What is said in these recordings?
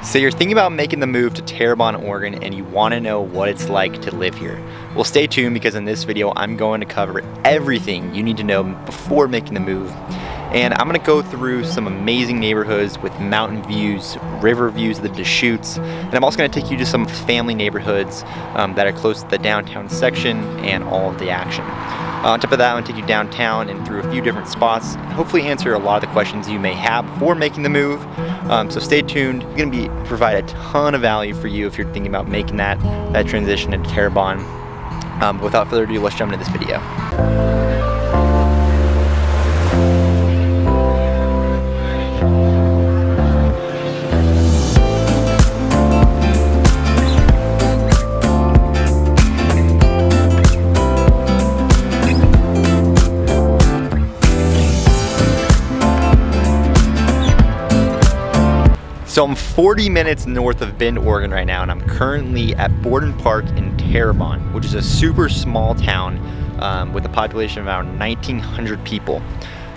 So you're thinking about making the move to Terrebonne, Oregon, and you want to know what it's like to live here. Well, stay tuned, because in this video I'm going to cover everything you need to know before making the move. And I'm going to go through some amazing neighborhoods with mountain views, river views of the Deschutes, and I'm also going to take you to some family neighborhoods that are close to the downtown section and all of the action. On top of that, I'm going to take you downtown and through a few different spots, and hopefully answer a lot of the questions you may have before making the move. So stay tuned. I'm going to provide a ton of value for you if you're thinking about making that transition into Terrebonne. Without further ado, let's jump into this video. So I'm 40 minutes north of Bend, Oregon right now, and I'm currently at Borden Park in Terrebonne, which is a super small town with a population of around 1,900 people.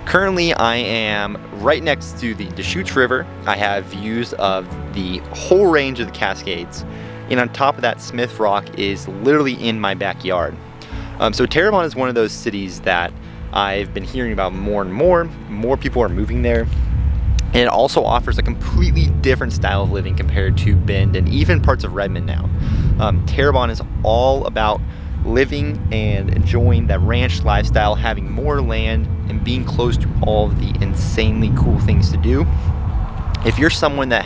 Currently, I am right next to the Deschutes River. I have views of the whole range of the Cascades, and on top of that, Smith Rock is literally in my backyard. So Terrebonne is one of those cities that I've been hearing about more and more. More people are moving there. And it also offers a completely different style of living compared to Bend and even parts of Redmond now. Terrebonne is all about living and enjoying that ranch lifestyle, having more land and being close to all of the insanely cool things to do. If you're someone that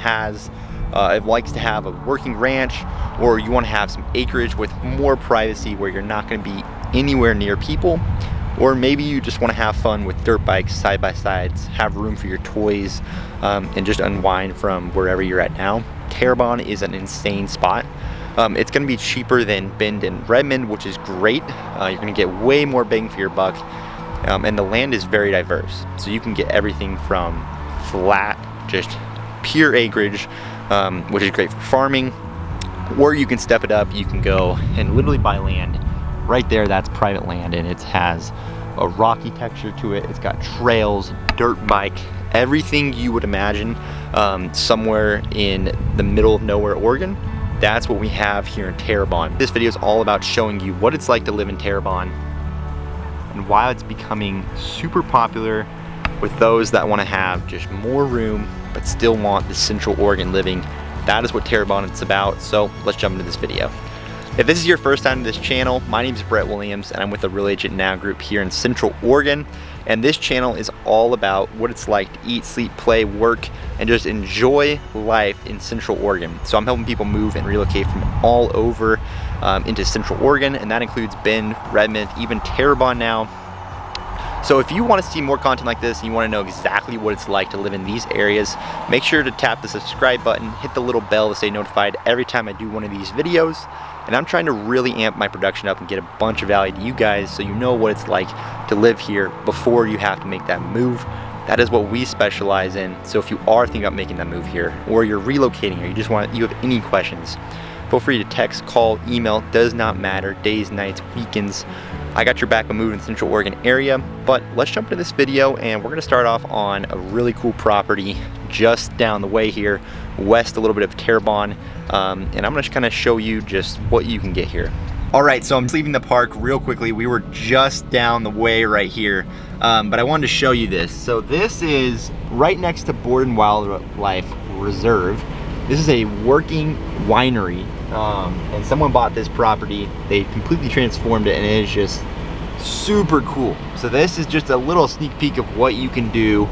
likes to have a working ranch, or you want to have some acreage with more privacy where you're not going to be anywhere near people, or maybe you just want to have fun with dirt bikes, side-by-sides, have room for your toys, and just unwind from wherever you're at now, Terrebonne is an insane spot. It's going to be cheaper than Bend and Redmond, which is great. You're going to get way more bang for your buck, and the land is very diverse. So you can get everything from flat, just pure acreage, which is great for farming, or you can step it up. You can go and literally buy land right there. That's private land, and it has a rocky texture to it. It's got trails, dirt bike, everything you would imagine somewhere in the middle of nowhere, Oregon. That's what we have here in Terrebonne. This video is all about showing you what it's like to live in Terrebonne and why it's becoming super popular with those that want to have just more room but still want the Central Oregon living. That is what Terrebonne is about. So let's jump into this video. If this is your first time to this channel, my name is Brett Williams, and I'm with the Real Agent Now group here in Central Oregon. And this channel is all about what it's like to eat, sleep, play, work, and just enjoy life in Central Oregon. So I'm helping people move and relocate from all over into Central Oregon, and that includes Bend, Redmond, even Terrebonne now. So if you want to see more content like this and you want to know exactly what it's like to live in these areas, make sure to tap the subscribe button, hit the little bell to stay notified every time I do one of these videos. And I'm trying to really amp my production up and get a bunch of value to you guys so you know what it's like to live here before you have to make that move. That is what we specialize in. So if you are thinking about making that move here, or you're relocating, or you have any questions, feel free to text, call, email, does not matter, days, nights, weekends. I got your back when moving in the Central Oregon area. But let's jump into this video, and we're gonna start off on a really cool property just down the way here, west a little bit of Terrebonne. And I'm gonna just kind of show you just what you can get here. All right, so I'm leaving the park real quickly. We were just down the way right here, but I wanted to show you this. So this is right next to Borden Wildlife Reserve. This is a working winery, and someone bought this property. They completely transformed it, and it is just super cool. So this is just a little sneak peek of what you can do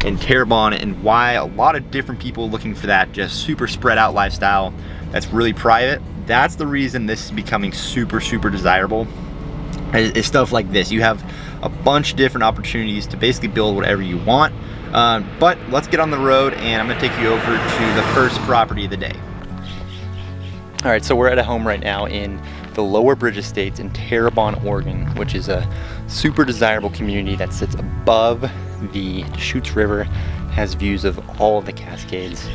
in Terrebonne and why a lot of different people are looking for that just super spread out lifestyle that's really private. That's the reason this is becoming super desirable, is stuff like this. You have a bunch of different opportunities to basically build whatever you want. But let's get on the road, and I'm gonna take you over to the first property of the day. All right, so we're at a home right now in the Lower Bridge Estates in Terrebonne, Oregon, which is a super desirable community that sits above the Deschutes River, has views of all of the Cascades.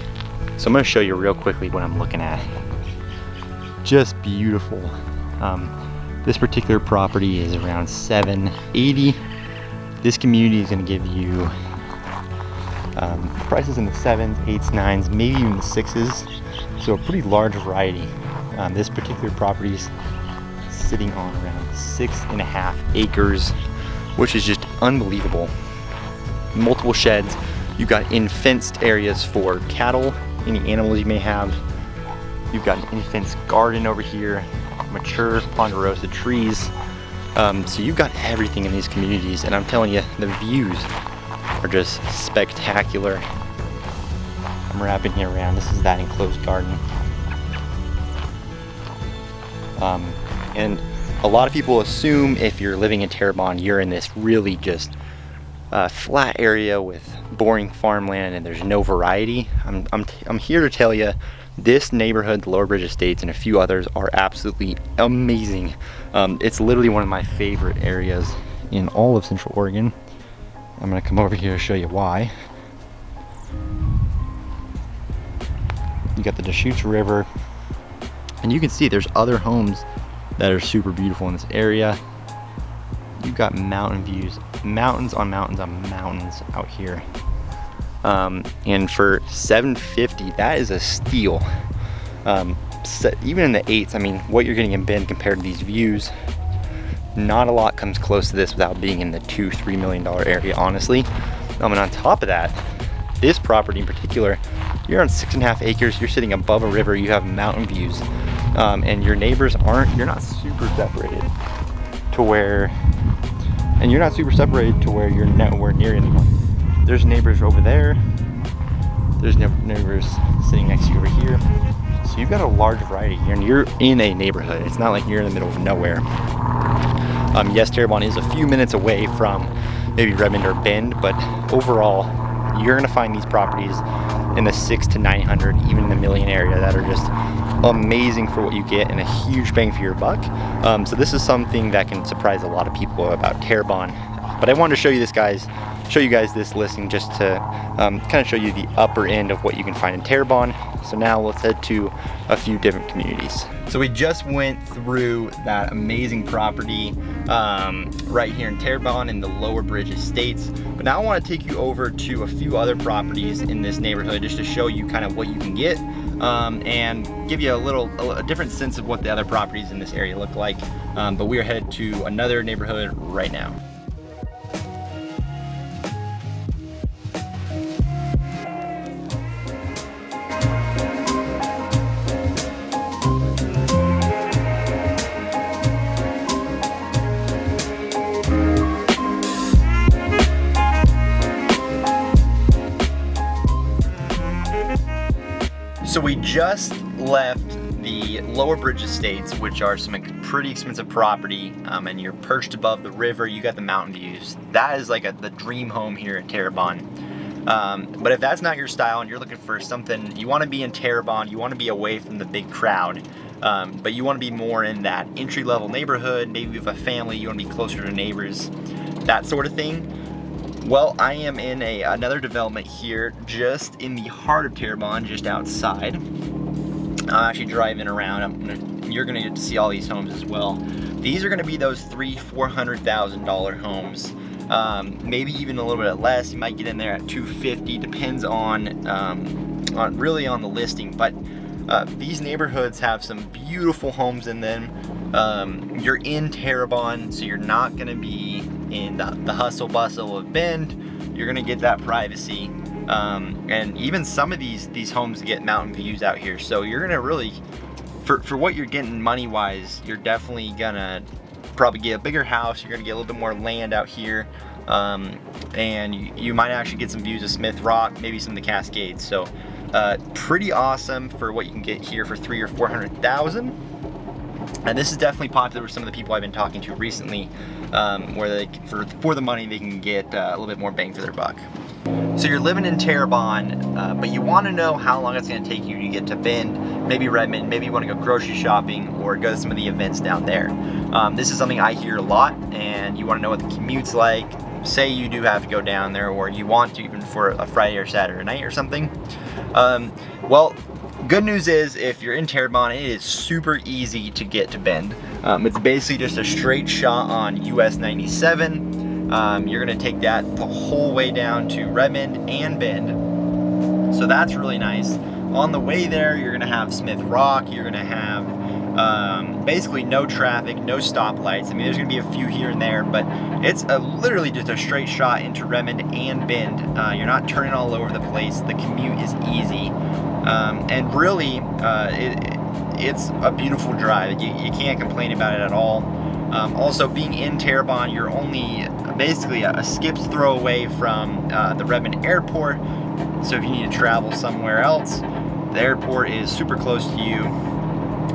So I'm going to show you real quickly what I'm looking at. Just beautiful. This particular property is around $780. This community is going to give you prices in the 7s, 8s, 9s, maybe even the 6s. So a pretty large variety. This particular property is sitting on around 6.5 acres, which is just unbelievable. Multiple sheds. You've got in-fenced areas for cattle, any animals you may have. You've got an in-fenced garden over here, mature ponderosa trees. So you've got everything in these communities, and I'm telling you, the views are just spectacular. I'm wrapping here around. This is that enclosed garden. And a lot of people assume if you're living in Terrebonne, you're in this really just flat area with boring farmland and there's no variety. I'm here to tell you, this neighborhood, the Lower Bridge Estates, and a few others are absolutely amazing. It's literally one of my favorite areas in all of Central Oregon. I'm gonna come over here to show you why. You got the Deschutes River, and you can see there's other homes that are super beautiful in this area. You've got mountain views, mountains on mountains on mountains out here. And for $750, that is a steal. Even in the 8s, I mean, what you're getting in Bend compared to these views, not a lot comes close to this without being in the $2-3 million area, honestly. And on top of that, this property in particular, you're on 6.5 acres, you're sitting above a river, you have mountain views, and your neighbors you're not super separated to where, you're nowhere near anyone. There's neighbors over there, there's neighbors sitting next to you over here. So you've got a large variety here, and you're in a neighborhood. It's not like you're in the middle of nowhere. Yes, Terrebonne is a few minutes away from maybe Redmond or Bend, but overall, you're gonna find these properties in the 600 to 900, even in the million area, that are just amazing for what you get and a huge bang for your buck. So this is something that can surprise a lot of people about Terrebonne. But I wanted to show you guys this listing just to kind of show you the upper end of what you can find in Terrebonne. So now let's head to a few different communities. So we just went through that amazing property right here in Terrebonne in the Lower Bridge Estates. But now I want to take you over to a few other properties in this neighborhood just to show you kind of what you can get and give you a different sense of what the other properties in this area look like. But we are headed to another neighborhood right now. So we just left the Lower Bridge Estates, which are some pretty expensive property, and you're perched above the river. You got the mountain views. That is like the dream home here at Terrebonne. But if that's not your style and you're looking for something, you want to be in Terrebonne, you want to be away from the big crowd, but you want to be more in that entry-level neighborhood, maybe you have a family, you want to be closer to neighbors, that sort of thing. Well, I am in another development here, just in the heart of Terrebonne, just outside. I'm actually driving around. You're gonna get to see all these homes as well. These are gonna be those $300,000-$400,000 homes. Maybe even a little bit less. You might get in there at $250,000, depends on really on the listing. But these neighborhoods have some beautiful homes in them. You're in Terrebonne, so you're not gonna be in the hustle bustle of Bend. You're gonna get that privacy, and even some of these homes get mountain views out here. So you're gonna really, for what you're getting money wise, you're definitely gonna probably get a bigger house. You're gonna get a little bit more land out here, and you might actually get some views of Smith Rock, maybe some of the Cascades. So pretty awesome for what you can get here for $300,000 or $400,000. And this is definitely popular with some of the people I've been talking to recently, where for the money they can get a little bit more bang for their buck. So you're living in Terrebonne, but you want to know how long it's going to take you to get to Bend, maybe Redmond, maybe you want to go grocery shopping or go to some of the events down there. This is something I hear a lot, and you want to know what the commute's like. Say you do have to go down there, or you want to even for a Friday or Saturday night or something. Well, good news is, if you're in Terrebonne, it is super easy to get to Bend. It's basically just a straight shot on US 97. You're gonna take that the whole way down to Redmond and Bend. So that's really nice. On the way there, you're gonna have Smith Rock, you're gonna have basically no traffic, no stoplights. I mean, there's gonna be a few here and there, but it's literally just a straight shot into Redmond and Bend. You're not turning all over the place. The commute is easy, and really, it's a beautiful drive. You can't complain about it at all. Also, being in Terrebonne, you're only basically a skip's throw away from the Redmond airport. So if you need to travel somewhere else, the airport is super close to you.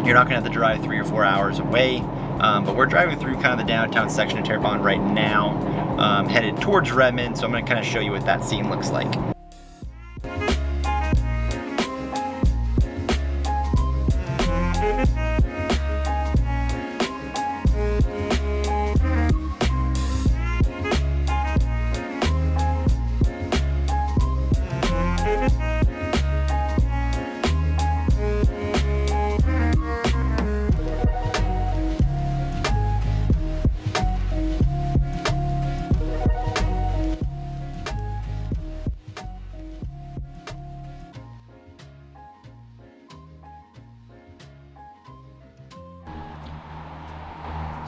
You're not gonna have to drive 3 or 4 hours away. But we're driving through kind of the downtown section of Terrebonne right now, headed towards Redmond. So I'm gonna kind of show you what that scene looks like.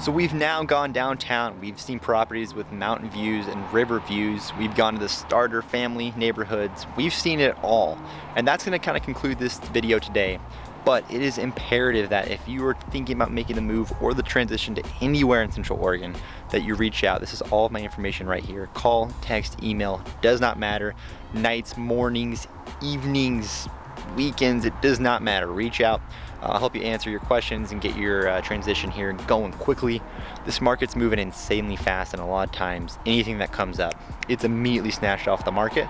So we've now gone downtown. We've seen properties with mountain views and river views. We've gone to the starter family neighborhoods. We've seen it all. And that's gonna kind of conclude this video today. But it is imperative that if you are thinking about making the move or the transition to anywhere in Central Oregon, that you reach out. This is all of my information right here. Call, text, email, does not matter. Nights, mornings, evenings, weekends, it does not matter. Reach out. I'll help you answer your questions and get your transition here going quickly. This market's moving insanely fast, and a lot of times anything that comes up, it's immediately snatched off the market.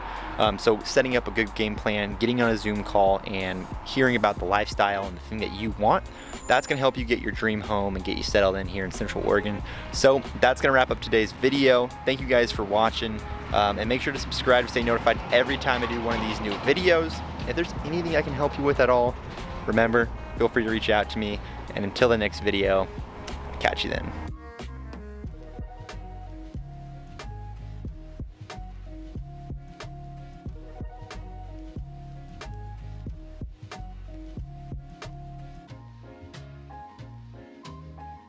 So setting up a good game plan, getting on a Zoom call, and hearing about the lifestyle and the thing that you want, that's gonna help you get your dream home and get you settled in here in Central Oregon. So that's gonna wrap up today's video. Thank you guys for watching, and make sure to subscribe to stay notified every time I do one of these new videos. If there's anything I can help you with at all, remember, feel free to reach out to me. And until the next video, catch you then.